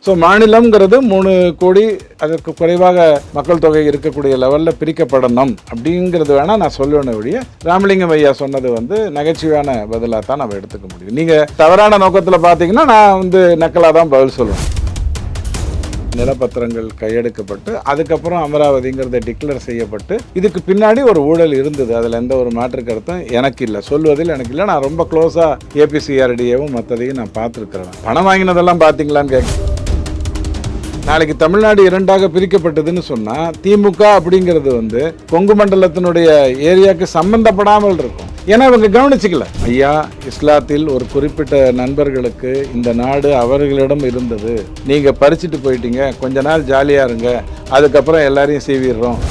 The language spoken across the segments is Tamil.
ஸோ மாநிலம்ங்கிறது 3 கோடி அதற்கு குறைவாக மக்கள் தொகை இருக்கக்கூடிய லெவலில் பிரிக்கப்படணும் அப்படிங்கிறது வேணால் நான் சொல்லுவேன் ஒழிய ராமலிங்கம் ஐயா சொன்னது நகைச்சுவையான பதிலாக தான் நம்ம எடுத்துக்க முடியும். நீங்கள் தவறான நோக்கத்தில் பார்த்தீங்கன்னா நான் நக்கலாக தான் பதில் சொல்லுவேன். நிலப்பத்திரங்கள் கையெடுக்கப்பட்டு அதுக்கப்புறம் அமராவதிங்கிறத டிக்ளேர் செய்யப்பட்டு இதுக்கு பின்னாடி ஒரு ஊழல் இருந்தது. அதில் எந்த ஒரு மாற்று கருத்தும் எனக்கு இல்லை, சொல்வதில் எனக்கு இல்லை. நான் ரொம்ப க்ளோஸாக ஏபிசிஆர்டிஏவும் மற்றதையும் நான் பார்த்துருக்கிறேன். பணம் வாங்கினதெல்லாம் பார்த்தீங்களான்னு கேட்க, நாளைக்கு தமிழ்நாடு 2ஆக பிரிக்கப்பட்டதுன்னு சொன்னால் திமுக அப்படிங்கிறது கொங்கு மண்டலத்தினுடைய ஏரியாவுக்கு சம்பந்தப்படாமல் இருக்கும். ஏன்னா அவங்க கவனிச்சுக்கல. ஐயா, இஸ்லாத்தில் ஒரு குறிப்பிட்ட நண்பர்களுக்கு இந்த நாடு அவர்களிடம் இருந்தது, நீங்கள் பறிச்சுட்டு போயிட்டீங்க, கொஞ்ச நாள் ஜாலியாக இருங்க, அதுக்கப்புறம் எல்லாரையும் சீவிடுறோம்.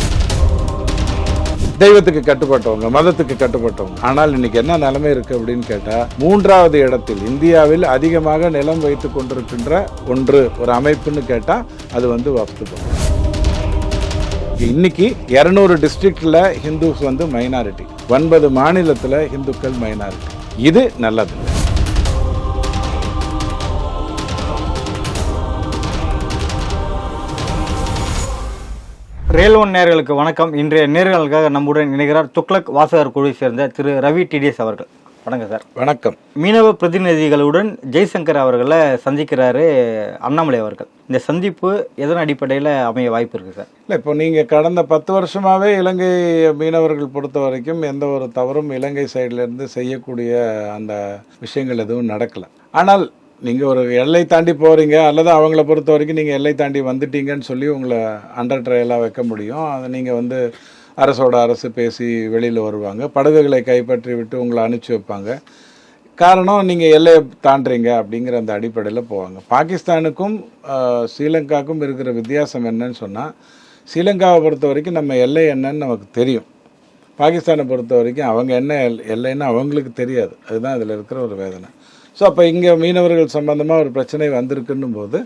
தெய்வத்துக்கு கட்டுப்பட்டவங்க, மதத்துக்கு கட்டுப்பட்டவங்க. ஆனால் இன்னைக்கு என்ன நிலைமை இருக்கு அப்படின்னு கேட்டால், 3வது இடத்தில் இந்தியாவில் அதிகமாக நிலம் வைத்து கொண்டிருக்கின்ற ஒரு அமைப்புன்னு கேட்டால் அது வக்ஃப். இன்னைக்கு 200 டிஸ்ட்ரிக்ட்ல ஹிந்துஸ் மைனாரிட்டி, 9 மாநிலத்தில் இந்துக்கள் மைனாரிட்டி. இது நல்லது. ரேல் ஒன் நேயர்களுக்கு வணக்கம். இன்றைய நேயர்களுக்காக நம்முடன் இணைகிறார் துக்ளக் வாசகர் குழுவை சேர்ந்த திரு ரவி டிடிஎஸ் அவர்கள். வணக்கம் சார். வணக்கம். மீனவ பிரதிநிதிகளுடன் ஜெய்சங்கர் அவர்களை சந்திக்கிறாரு அண்ணாமலை அவர்கள். இந்த சந்திப்பு எதன் அடிப்படையில் அமைய வாய்ப்பு இருக்குது சார்? இல்லை, இப்போ நீங்கள் கடந்த 10 வருஷமாகவே இலங்கை மீனவர்கள் பொறுத்த வரைக்கும் எந்த ஒரு தவறும் இலங்கை சைட்லேருந்து செய்யக்கூடிய அந்த விஷயங்கள் எதுவும் நடக்கலை. ஆனால் நீங்கள் ஒரு எல்லை தாண்டி போகிறீங்க, அல்லது அவங்கள பொறுத்த வரைக்கும் நீங்கள் எல்லை தாண்டி வந்துட்டீங்கன்னு சொல்லி உங்களை அண்டர் ட்ரையலாக வைக்க முடியும். அதை நீங்கள் அரசோட அரசு பேசி வெளியில் வருவாங்க, படகுகளை கைப்பற்றி விட்டு உங்களை அனுப்பிச்சி வைப்பாங்க. காரணம், நீங்கள் எல்லையை தாண்டுறீங்க அப்படிங்கிற அந்த அடிப்படையில் போவாங்க. பாகிஸ்தானுக்கும் ஸ்ரீலங்காவுக்கும் இருக்கிற வித்தியாசம் என்னன்னு சொன்னால், ஸ்ரீலங்காவை பொறுத்த வரைக்கும் நம்ம எல்லை என்னன்னு நமக்கு தெரியும். பாகிஸ்தானை பொறுத்த வரைக்கும் அவங்க என்ன எல்லைன்னு அவங்களுக்கு தெரியாது. அதுதான் இதில் இருக்கிற ஒரு வேதனை. ஸோ அப்போ இங்கே மீனவர்கள் சம்பந்தமாக ஒரு பிரச்சனை வந்திருக்குன்னும் போது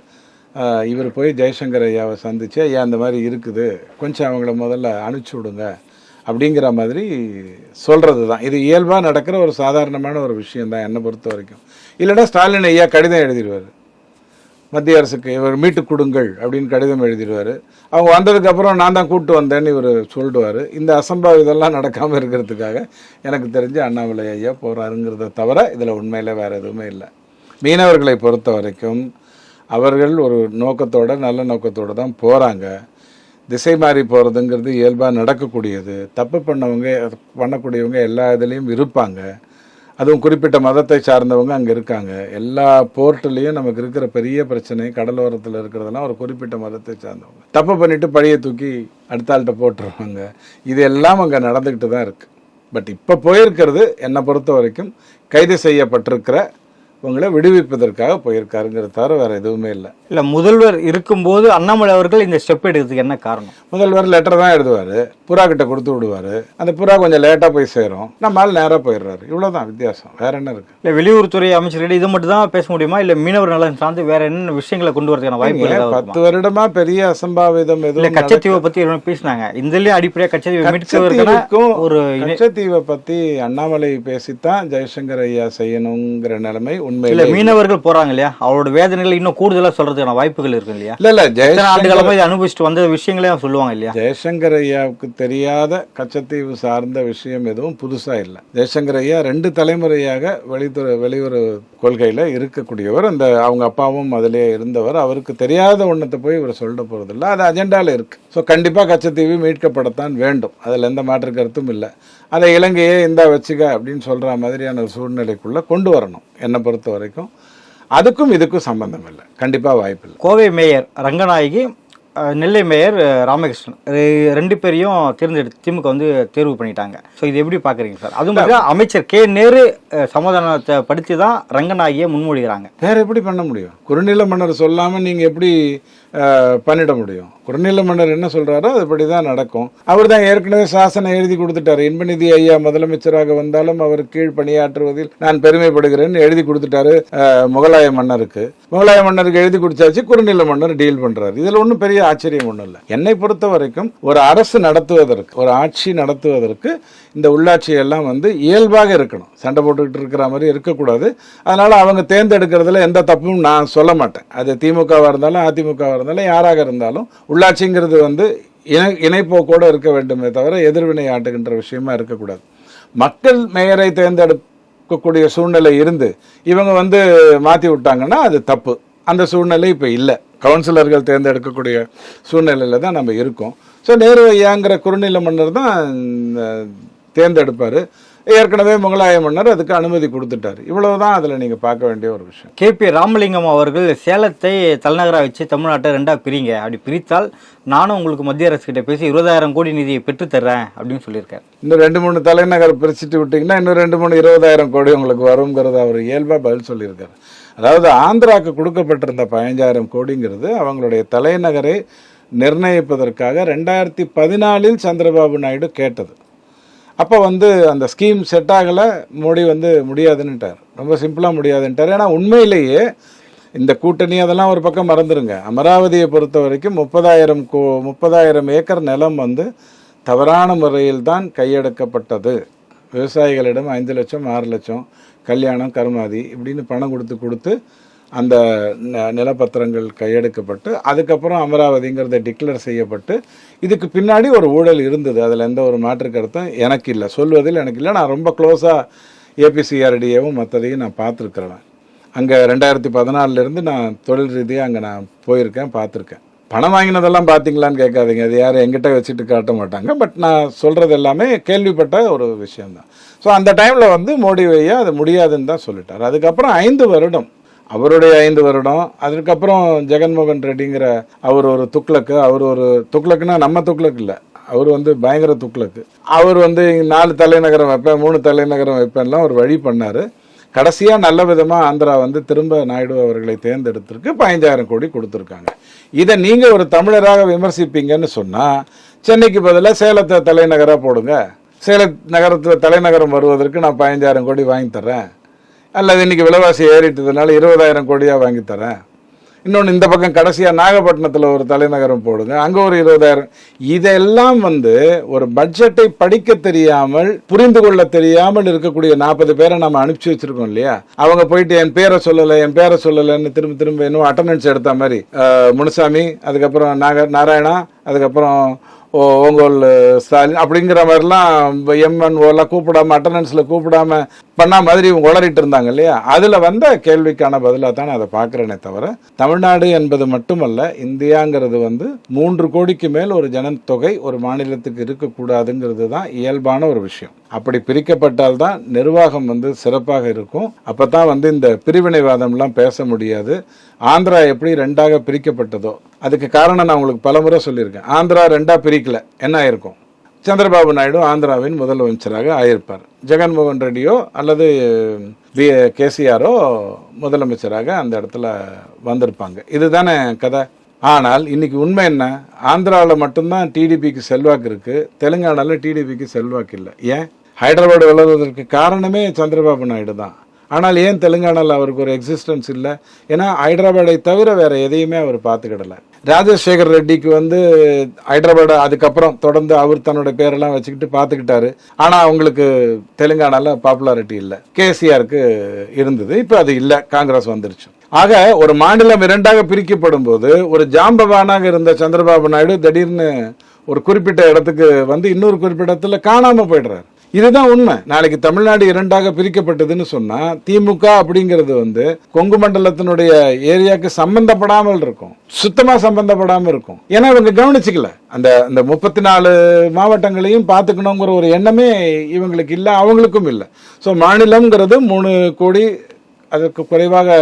இவர் போய் ஜெய்சங்கர் ஐயாவை சந்தித்து, ஐயா இந்த மாதிரி இருக்குது, கொஞ்சம் அவங்கள முதல்ல அனுப்பிச்சி விடுங்க அப்படிங்கிற மாதிரி சொல்கிறது தான். இது இயல்பாக நடக்கிற ஒரு சாதாரணமான ஒரு விஷயந்தான் என்னை பொறுத்த வரைக்கும். இல்லைனா ஸ்டாலின் ஐயா கடிதம் எழுதிடுவார் மத்திய அரசுக்கு, இவர் மீட்டு கொடுங்கள் அப்படின்னு கடிதம் எழுதிடுவார். அவங்க வந்ததுக்கப்புறம் நான் தான் கூப்பிட்டு வந்தேன்னு இவர் சொல்லிடுவார். இந்த அசம்பாவிதெல்லாம் நடக்காமல் இருக்கிறதுக்காக எனக்கு தெரிஞ்சு அண்ணாமலை ஐயா போகிறாருங்கிறத தவிர இதில் உண்மையில் வேறு எதுவுமே இல்லை. மீனவர்களை பொறுத்த வரைக்கும் அவர்கள் ஒரு நோக்கத்தோட, நல்ல நோக்கத்தோடு தான் போகிறாங்க. திசை மாறி போகிறதுங்கிறது இயல்பாக நடக்கக்கூடியது. தப்பு பண்ணக்கூடியவங்க எல்லா இதுலேயும் இருப்பாங்க. அதுவும் குறிப்பிட்ட மதத்தை சார்ந்தவங்க அங்கே இருக்காங்க. எல்லா போர்ட்லேயும் நமக்கு இருக்கிற பெரிய பிரச்சனை கடலோரத்தில் இருக்கிறதெல்லாம் ஒரு குறிப்பிட்ட மதத்தை சார்ந்தவங்க தப்பு பண்ணிவிட்டு பழியை தூக்கி அடுத்த ஆள்கிட்ட போட்டுருவாங்க. இது எல்லாம் அங்கே நடந்துக்கிட்டு தான் இருக்குது. பட் இப்போ போயிருக்கிறது என்னை பொறுத்த வரைக்கும் கைது செய்யப்பட்டிருக்கிற உங்களை விடுவிப்பதற்காக போயிருக்காருங்கிற தவிர வேறு எதுவுமே இல்லை. இல்லை, முதல்வர் இருக்கும்போது அண்ணாமலை அவர்கள் இந்த ஸ்டெப் எடுக்கிறதுக்கு என்ன காரணம்? முதல்வர் லெட்டர் தான் எழுதுவார், புறா கிட்ட கொடுத்து விடுவார். அந்த புறா கொஞ்சம் லேட்டாக போய் சேரும், நம்மளால் நேராக போயிடுறாரு. இவ்வளோதான் வித்தியாசம், வேற என்ன இருக்குது? இல்லை, வெளியுறவுத்துறை அமைச்சர்கிட்ட இது மட்டும் தான் பேச முடியுமா? இல்லை மீனவர் நலன் சார்ந்து வேற என்ன விஷயங்களை கொண்டு வரதுக்கான வாய்ப்பு? 10 வருடமா பெரிய அசம்பாவிதம் எதுவும் இல்லை. கச்சத்தீவை பற்றி பேசினாங்க. இந்த அடிப்படையாக கச்சத்தீவை ஒரு கச்சத்தீவை பற்றி அண்ணாமலை பேசித்தான் ஜெய்சங்கர் ஐயா செய்யணுங்கிற நிலைமை இல்ல. மீனவர்கள் போறாங்க இல்லையா, அவரோட வேதனைகள் இன்னும் கூடுதலா சொல்றதுக்கான வாய்ப்புகள் இருக்கு இல்லையா? இல்ல ஆண்டுகளமா அனுபவிச்சுட்டு வந்த விஷயங்களே சொல்லுவாங்க இல்லையா? ஜெய்சங்கர் ஐயாவுக்கு தெரியாத கச்சத்தீவு சார்ந்த விஷயம் எதுவும் புதுசா இல்லை. ஜெய்சங்கர் ஐயா 2 தலைமுறையாக வெளியுறவு கொள்கையில இருக்கக்கூடியவர். அந்த அவங்க அப்பாவும் அதிலே இருந்தவர். அவருக்கு தெரியாத ஒன்றத்தை போய் இவர் சொல்ல போறதில்லை. அது அஜெண்டால இருக்கு. ஸோ கண்டிப்பா கச்சத்தீவு மீட்கப்படத்தான் வேண்டும், அதில் எந்த மாற்று கருத்தும் இல்லை. அதை இலங்கையே வச்சுக்க அப்படின்னு சொல்ற மாதிரியான சூழ்நிலைக்குள்ள கொண்டு வரணும். என்னை பொறுத்த வரைக்கும் அதுக்கும் இதுக்கும் சம்பந்தம் இல்லை, கண்டிப்பாக வாய்ப்பு இல்லை. கோவை மேயர் ரங்கநாயகி, நெல்லை மேயர் ராமகிருஷ்ணன் 2 பேரையும் திமுக தேர்வு பண்ணிட்டாங்க. ஸோ இது எப்படி பார்க்குறீங்க சார்? அதுவும் அமைச்சர் கே நேரு சமாதானத்தை படுத்தி தான் ரங்கநாயகியை முன்மொழிகிறாங்க. வேற எப்படி பண்ண முடியும்? குறுநில மன்னர் சொல்லாமல் நீங்கள் எப்படி பண்ணிட முடியும்? குறுநில மன்னர் என்ன சொல்றாரோ அதுபடி தான் நடக்கும். அவர் தான் ஏற்கனவே சாசனம் எழுதி கொடுத்துட்டாரு. இன்பநிதி ஐயா முதலமைச்சராக வந்தாலும் அவர் கீழ் பணியாற்றுவதில் நான் பெருமைப்படுகிறேன்னு எழுதி கொடுத்துட்டாரு முகலாய மன்னருக்கு. முகலாய மன்னருக்கு எழுதி கொடுத்தாச்சு, குறுநில மன்னர் டீல் பண்றாரு. இதுல ஒன்றும் பெரிய ஆச்சரியம் ஒன்றும் இல்லை. என்னை பொறுத்த வரைக்கும் ஒரு அரசு நடத்துவதற்கு, ஒரு ஆட்சி நடத்துவதற்கு இந்த உள்ளாட்சி எல்லாம் வந்து இயல்பாக இருக்கணும். சண்டை போட்டுக்கிட்டு இருக்கிற மாதிரி இருக்கக்கூடாது. அதனால் அவங்க தேர்ந்தெடுக்கிறதுல எந்த தப்பும் நான் சொல்ல மாட்டேன். அது திமுகவாக இருந்தாலும் அதிமுகவாக இருந்தாலும் யாராக இருந்தாலும் உள்ளாட்சிங்கிறது வந்து இணைப்போக்கோடு இருக்க வேண்டுமே தவிர எதிர்வினை ஆட்டுகின்ற விஷயமா இருக்கக்கூடாது. மக்கள் மேயரை தேர்ந்தெடுக்கக்கூடிய சூழ்நிலை இருந்து இவங்க வந்து மாற்றி விட்டாங்கன்னா அது தப்பு. அந்த சூழ்நிலை இப்போ இல்லை. கவுன்சிலர்கள் தேர்ந்தெடுக்கக்கூடிய சூழ்நிலையில் தான் நம்ம இருக்கோம். ஸோ நேரு ஐயாங்கிற குறுநில மன்னர் தான் தேர்ந்தெடுப்பார். ஏற்கனவே முகலாய மன்னர் அதுக்கு அனுமதி கொடுத்துட்டாரு. இவ்வளவுதான் அதில் நீங்கள் பார்க்க வேண்டிய ஒரு விஷயம். KP ராமலிங்கம் அவர்கள் சேலத்தை தலைநகராக வச்சு தமிழ்நாட்டை 2ஆக பிரிங்க, அப்படி பிரித்தால் நானும் உங்களுக்கு மத்திய அரசு கிட்ட பேசி 20,000 கோடி நிதியை பெற்று தர்றேன் அப்படின்னு சொல்லியிருக்காரு. இன்னும் 2-3 தலைநகர் பிரிச்சுட்டு விட்டிங்கன்னா இன்னும் 2-3 20,000 கோடி உங்களுக்கு வருங்கிறது அவர் இயல்பாக பதில் சொல்லியிருக்காரு. அதாவது ஆந்திராவுக்கு கொடுக்கப்பட்டிருந்த 15,000 கோடிங்கிறது அவங்களுடைய தலைநகரை நிர்ணயிப்பதற்காக 2014 சந்திரபாபு நாயுடு கேட்டது. அப்போ வந்து அந்த ஸ்கீம் செட் ஆகலை. மோடி வந்து முடியாதுன்னுட்டார். ரொம்ப சிம்பிளாக முடியாதுன்ட்டார். ஏன்னா உண்மையிலேயே இந்த கூட்டணி அதெல்லாம் ஒரு பக்கம் மறந்துடுங்க. அமராவதியை பொறுத்த வரைக்கும் 30,000 ஏக்கர் நிலம் வந்து தவறான முறையில் தான் கையெடுக்கப்பட்டது. விவசாயிகளிடம் 5 லட்சம் 6 லட்சம் கல்யாணம் கருமாதி இப்படின்னு பணம் கொடுத்து அந்த நிலப்பத்திரங்கள் கையெடுக்கப்பட்டு அதுக்கப்புறம் அமராவதிங்கிறத டிக்ளேர் செய்யப்பட்டு இதுக்கு பின்னாடி ஒரு ஊழல் இருந்தது. அதில் எந்த ஒரு மாற்று கருத்தும் எனக்கு இல்லை, சொல்வதில் எனக்கு இல்லை. நான் ரொம்ப க்ளோஸாக APCRDAவும் மற்றதையும் நான் பார்த்துருக்குறேன். அங்கே 2014 நான் தொழில் ரீதியாக அங்கே நான் போயிருக்கேன், பார்த்துருக்கேன். பணம் வாங்கினதெல்லாம் பார்த்தீங்களான்னு கேட்காதீங்க, அது யாரும் எங்கிட்ட வச்சுட்டு காட்ட மாட்டாங்க. பட் நான் சொல்கிறது எல்லாமே கேள்விப்பட்ட ஒரு விஷயம்தான். ஸோ அந்த டைமில் வந்து மோடி ஐயா அது முடியாதுன்னு தான் சொல்லிட்டார். அதுக்கப்புறம் 5 வருடம் அவருடைய 5 வருடம். அதுக்கப்புறம் ஜெகன்மோகன் ரெட்டிங்கிற அவர் ஒரு துக்ளக்கு. அவர் ஒரு துக்ளக்குன்னா நம்ம துக்ளக்கு இல்லை, அவர் வந்து பயங்கர துக்ளக்கு. அவர் வந்து 4 தலைநகரம் வைப்பேன் 3 தலைநகரம் வைப்பேன்லாம் ஒரு வழி பண்ணார். கடைசியாக நல்ல விதமாக ஆந்திரா வந்து திரும்ப நாயுடு அவர்களை தேர்ந்தெடுத்திருக்கு. 15,000 கோடி கொடுத்துருக்காங்க. இதை நீங்கள் ஒரு தமிழராக விமர்சிப்பீங்கன்னு சொன்னால் சென்னைக்கு பதிலாக சேலத்தை தலைநகராக போடுங்க. சேலம் நகரத்தில் தலைநகரம் வருவதற்கு நான் 15,000 கோடி வாங்கி தரேன். அல்லது இன்றைக்கி விலைவாசி ஏறிட்டதுனால 20,000 கோடியாக வாங்கி தரேன். இன்னொன்று இந்த பக்கம் கடைசியாக நாகப்பட்டினத்தில் ஒரு தலைநகரம் போடுங்க, அங்கே ஒரு 20,000. இதெல்லாம் வந்து ஒரு பட்ஜெட்டை படிக்க தெரியாமல் புரிந்து கொள்ள தெரியாமல் இருக்கக்கூடிய 40 பேரை நம்ம அனுப்பிச்சி வச்சுருக்கோம் இல்லையா. அவங்க போயிட்டு என் பேரை சொல்லலைன்னு திரும்ப இன்னும் அட்டண்டன்ஸ் எடுத்த மாதிரி முனுசாமி, அதுக்கப்புறம் நாராயணா, அதுக்கப்புறம் ஓங்கோல் ஸ்டாலின் அப்படிங்கிற மாதிரிலாம் MNOலாம் கூப்பிடாம அட்டண்டன்ஸில் கூப்பிடாம பண்ணா மாதிரி இவங்க உளறிட்டு இருந்தாங்க இல்லையா. அதில் வந்த கேள்விக்கான பதிலாக தான் நான் அதை பார்க்குறேனே தவிர தமிழ்நாடு என்பது மட்டுமல்ல, இந்தியாங்கிறது வந்து 3 கோடிக்கு மேல் ஒரு ஜனத்தொகை ஒரு மாநிலத்துக்கு இருக்கக்கூடாதுங்கிறது தான் இயல்பான ஒரு விஷயம். அப்படி பிரிக்கப்பட்டால் தான் நிர்வாகம் வந்து சிறப்பாக இருக்கும். அப்போ தான் வந்து இந்த பிரிவினைவாதம்லாம் பேச முடியாது. ஆந்திரா எப்படி 2ஆக பிரிக்கப்பட்டதோ அதுக்கு காரணம் நான் உங்களுக்கு பலமுறை சொல்லியிருக்கேன். ஆந்திரா 2ஆக பிரிக்கல, என்ன ஆயிருக்கும்? சந்திரபாபு நாயுடு ஆந்திராவின் முதலமைச்சராக ஆயிருப்பார். ஜெகன்மோகன் ரெட்டியோ அல்லது KCRஓ முதலமைச்சராக அந்த இடத்துல வந்திருப்பாங்க. இதுதானே கதை. ஆனால் இன்னைக்கு உண்மை என்ன? ஆந்திராவில் மட்டும்தான் TDPக்கு செல்வாக்கு இருக்குது, தெலுங்கானாவில் TDPக்கு செல்வாக்கு இல்லை. ஏன்? ஹைதராபாடு வளர்வதற்கு காரணமே சந்திரபாபு நாயுடு தான். ஆனால் ஏன் தெலுங்கானாவில் அவருக்கு ஒரு எக்ஸிஸ்டன்ஸ் இல்லை? ஏன்னா ஹைதராபாடை தவிர வேறு எதையுமே அவர் பார்த்துக்கிடலை. ராஜசேகர் ரெட்டிக்கு வந்து ஹைதராபாடு அதுக்கப்புறம் தொடர்ந்து அவர் தன்னோட பேரெல்லாம் வச்சுக்கிட்டு பார்த்துக்கிட்டாரு. ஆனால் அவங்களுக்கு தெலுங்கானாவில் பாப்புலாரிட்டி இல்லை. KCRக்கு இருந்தது, இப்போ அது இல்லை, காங்கிரஸ் வந்துருச்சு. ஆக ஒரு மாநிலம் 2ஆக பிரிக்கப்படும் போது ஒரு ஜாம்பவானாக இருந்த சந்திரபாபு நாயுடு திடீர்னு ஒரு குறிப்பிட்ட இடத்துக்கு வந்து இன்னொரு குறிப்பிட்ட இடத்துல காணாமல் போயிடுறாரு. இதுதான் உண்மை. நாளைக்கு தமிழ்நாடு 2ஆக பிரிக்கப்பட்டதுன்னு சொன்னா திமுக அப்படிங்கிறது வந்து கொங்கு மண்டலத்தினுடைய ஏரியாவுக்கு சம்பந்தப்படாமல் இருக்கும், சுத்தமா சம்பந்தப்படாமல் இருக்கும். ஏன்னா இவங்க கவனிச்சுக்கல. அந்த 34 மாவட்டங்களையும் பார்த்துக்கணுங்கிற ஒரு எண்ணமே இவங்களுக்கு இல்லை, அவங்களுக்கும் இல்லை. ஸோ மாநிலம்ங்கிறது 3 கோடி அதற்கு குறைவாக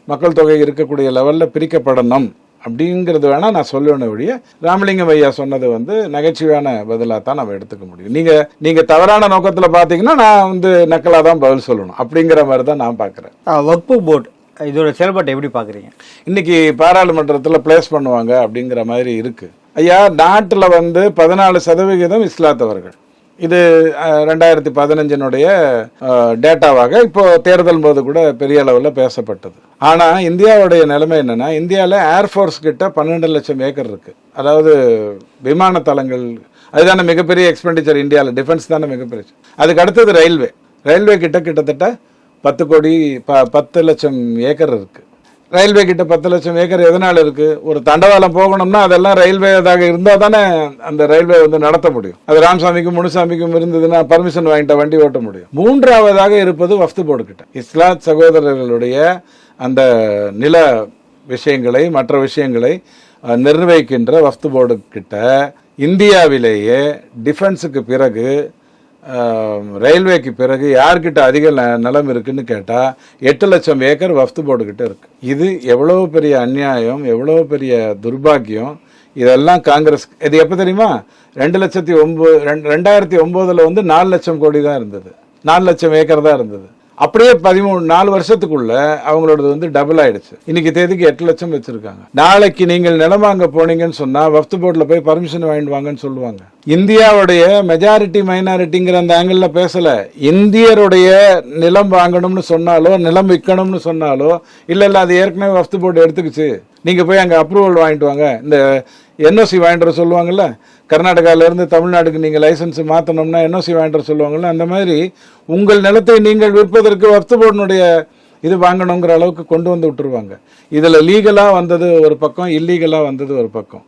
மக்கள் தொகை இருக்கக்கூடிய லெவலில் பிரிக்கப்படணும் அப்படிங்கிறது வேணால் நான் சொல்லணும். ஒழிய ராமலிங்கம் ஐயா சொன்னது வந்து நகைச்சுவையான பதிலாக தான் நம்ம எடுத்துக்க முடியும். நீங்கள் தவறான நோக்கத்தில் பார்த்தீங்கன்னா நான் வந்து நக்கலாக தான் பதில் சொல்லணும் அப்படிங்கிற மாதிரி தான் நான் பார்க்குறேன். வக்ஃபு போர்டு இதோட செயல்பாட்டை எப்படி பார்க்குறீங்க? இன்னைக்கு பாராளுமன்றத்தில் பிளேஸ் பண்ணுவாங்க அப்படிங்கிற மாதிரி இருக்குது. ஐயா, நாட்டில் வந்து 14% இஸ்லாத்தவர்கள். இது 2015 டேட்டாவாக இப்போ தேர்தல் போது கூட பெரிய அளவில் பேசப்பட்டது. ஆனால் இந்தியாவுடைய நிலைமை என்னன்னா, இந்தியாவில் ஏர்ஃபோர்ஸ் கிட்ட 12 லட்சம் ஏக்கர் இருக்கு. அதாவது விமான தளங்கள், அதுதானே மிகப்பெரிய எக்ஸ்பெண்டிச்சர் இந்தியாவில். டிஃபென்ஸ் தானே மிகப்பெரிய. அதுக்கு அடுத்தது ரயில்வே கிட்டத்தட்ட 10 லட்சம் ஏக்கர் இருக்கு. ரயில்வே கிட்ட 10 லட்சம் ஏக்கர் எதனால் இருக்கு? ஒரு தண்டவாளம் போகணும்னா அதெல்லாம் ரயில்வேதாக இருந்தால் தானே அந்த ரயில்வே வந்து நடத்த முடியும். அது ராமசாமிக்கும் முனுசாமிக்கும் இருந்ததுன்னா பர்மிஷன் வாங்கிட்ட வண்டி ஓட்ட முடியும். மூன்றாவதாக இருப்பது வஃப்து போர்டு கிட்ட. இஸ்லாத் சகோதரர்களுடைய அந்த நில விஷயங்களை, மற்ற விஷயங்களை நிர்வகிக்கின்ற வஃப்து போர்டு கிட்ட இந்தியாவிலேயே டிஃபென்ஸுக்கு பிறகு, ரயில்வேக்கு பிறகு யார்கிட்ட அதிக நிலம் இருக்குன்னு கேட்டால் 8 லட்சம் ஏக்கர் வஃப்து போர்டு கிட்ட இருக்கு. இது எவ்வளவு பெரிய அநியாயம், எவ்வளவு பெரிய துர்பாக்கியம். இதெல்லாம் காங்கிரஸ். இது எப்போ தெரியுமா? 2009 வந்து 4 லட்சம் கோடி தான் இருந்தது, 4 லட்சம் ஏக்கர் தான் இருந்தது. அப்படியே 4 வருஷத்துக்குள்ள அவங்களோடது வந்து டபுள் ஆயிடுச்சு. இன்னைக்கு தேதிக்கு 8 லட்சம் வச்சிருக்காங்க. நாளைக்கு நீங்கள் நிலம் வாங்க போனீங்கன்னு சொன்னா வஃப்து போர்டில் போய் பர்மிஷன் வாங்கிட்டு வாங்கன்னு சொல்லுவாங்க. இந்தியாவுடைய மெஜாரிட்டி மைனாரிட்டிங்கிற அந்த ஆங்கிள் பேசல. இந்தியருடைய நிலம் வாங்கணும்னு சொன்னாலோ, நிலம் விற்கணும்னு சொன்னாலோ, இல்ல அது ஏற்கனவே வஃப்து போர்டு எடுத்துக்கிச்சு, நீங்க போய் அங்க அப்ரூவல் வாங்கிட்டு வாங்க, இந்த என்ஓசி வாங்கிட்டு வர சொல்லுவாங்கல்ல. கர்நாடகாவிலேருந்து தமிழ்நாடுக்கு நீங்கள் லைசன்ஸ் மாற்றணும்னா என்ஓசி வாங்கிட்டு சொல்லுவாங்கல்ல. அந்த மாதிரி உங்கள் நிலத்தை நீங்கள் விற்பதற்கு வஃப்து போர்டினுடைய இது வாங்கணுங்கிற அளவுக்கு கொண்டு வந்து விட்டுருவாங்க. இதில் லீகலாக வந்தது ஒரு பக்கம், இல்லீகலாக வந்தது ஒரு பக்கம்.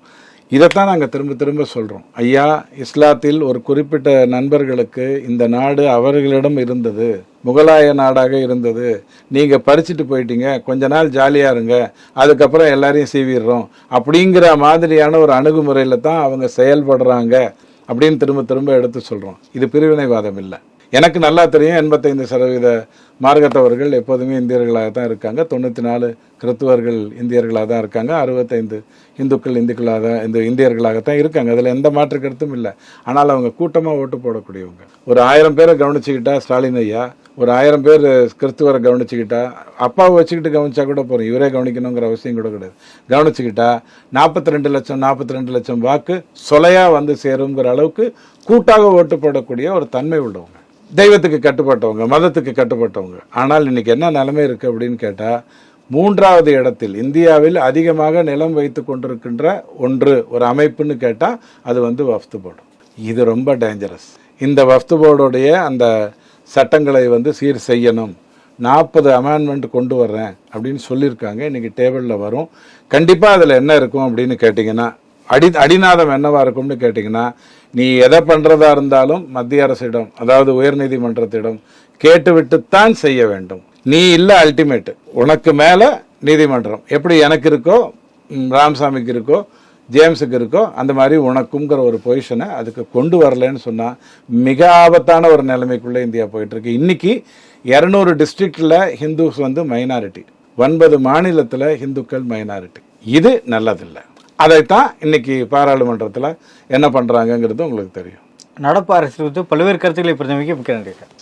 இதைத்தான் நாங்கள் திரும்ப சொல்கிறோம். ஐயா, இஸ்லாத்தில் ஒரு குறிப்பிட்ட நண்பர்களுக்கு இந்த நாடு அவர்களிடம் இருந்தது, முகலாய நாடாக இருந்தது. நீங்கள் பறிச்சுட்டு போயிட்டீங்க, கொஞ்ச நாள் ஜாலியாக இருங்க, அதுக்கப்புறம் எல்லாரையும் சீவிடுறோம் அப்படிங்கிற மாதிரியான ஒரு அணுகுமுறையில் தான் அவங்க செயல்படுறாங்க அப்படின்னு திரும்ப எடுத்து சொல்கிறோம். இது பிரிவினைவாதம் இல்லை. எனக்கு நல்லா தெரியும், 85% மார்க்கத்தவர்கள் எப்போதுமே இந்தியர்களாக தான் இருக்காங்க, 94 கிறித்துவர்கள் இந்தியர்களாக தான் இருக்காங்க, 65 இந்துக்கள் இந்தியர்களாகத்தான் இருக்காங்க. அதில் எந்த மாற்று கருத்தும் இல்லை. ஆனால் அவங்க கூட்டமாக ஓட்டு போடக்கூடியவங்க. ஒரு 1000 பேரை கவனிச்சுக்கிட்டா ஸ்டாலின் ஐயா, ஒரு 1000 பேர் கிறிஸ்துவரை கவனிச்சுக்கிட்டா, அப்பாவை வச்சுக்கிட்டு கவனிச்சா கூட போகிறோம், இவரே கவனிக்கணுங்கிற அவசியம் கூட கிடையாது. கவனிச்சுக்கிட்டா 42 லட்சம் வாக்கு சொலையாக வந்து சேருங்கிற அளவுக்கு கூட்டாக ஓட்டு போடக்கூடிய ஒரு தன்மை உள்ளவங்க, தெய்வத்துக்கு கட்டுப்பட்டவங்க, மதத்துக்கு கட்டுப்பட்டவங்க. ஆனால் இன்னைக்கு என்ன நிலைமை இருக்கு அப்படின்னு கேட்டால், 3வது இடத்தில் இந்தியாவில் அதிகமாக நிலம் வைத்து கொண்டிருக்கின்ற ஒரு அமைப்புன்னு கேட்டால் அது வந்து வஃப்து போர்டு. இது ரொம்ப டேஞ்சரஸ். இந்த வஃப்து போர்டுடைய அந்த சட்டங்களை வந்து சீர் செய்யணும், 40 அமெண்ட்மெண்ட் கொண்டு வர்றேன் அப்படின்னு சொல்லியிருக்காங்க. இன்னைக்கு டேபிளில் வரும். கண்டிப்பாக அதில் என்ன இருக்கும் அப்படின்னு கேட்டிங்கன்னா, அடிநாதம் என்னவா இருக்கும்னு கேட்டிங்கன்னா, நீ எதை பண்ணுறதா இருந்தாலும் மத்திய அரசிடம், அதாவது உயர்நீதிமன்றத்திடம் கேட்டுவிட்டுத்தான் செய்ய வேண்டும். நீ இல்லை அல்டிமேட், உனக்கு மேலே நீதிமன்றம். எப்படி எனக்கு இருக்கோ, ராமசாமிக்கு இருக்கோ, ஜேம்ஸுக்கு இருக்கோ, அந்த மாதிரி உனக்குங்கிற ஒரு பொசிஷனை அதுக்கு கொண்டு வரலன்னு சொன்னால் மிக ஆபத்தான ஒரு நிலைமைக்குள்ளே இந்தியா போயிட்டுருக்கு. இன்றைக்கி 200 டிஸ்ட்ரிக்டில் ஹிந்துஸ் வந்து மைனாரிட்டி, 9 மாநிலத்தில் ஹிந்துக்கள் மைனாரிட்டி. இது நல்லதில்லை. அதைத்தான் இன்னைக்கு பாராளுமன்றத்தில் என்ன பண்ணுறாங்கங்கிறது உங்களுக்கு தெரியும். நடப்பு அரசு பல்வேறு கருத்துக்களை பிரதிநிதிக்க மிக்க நன்றி சார்.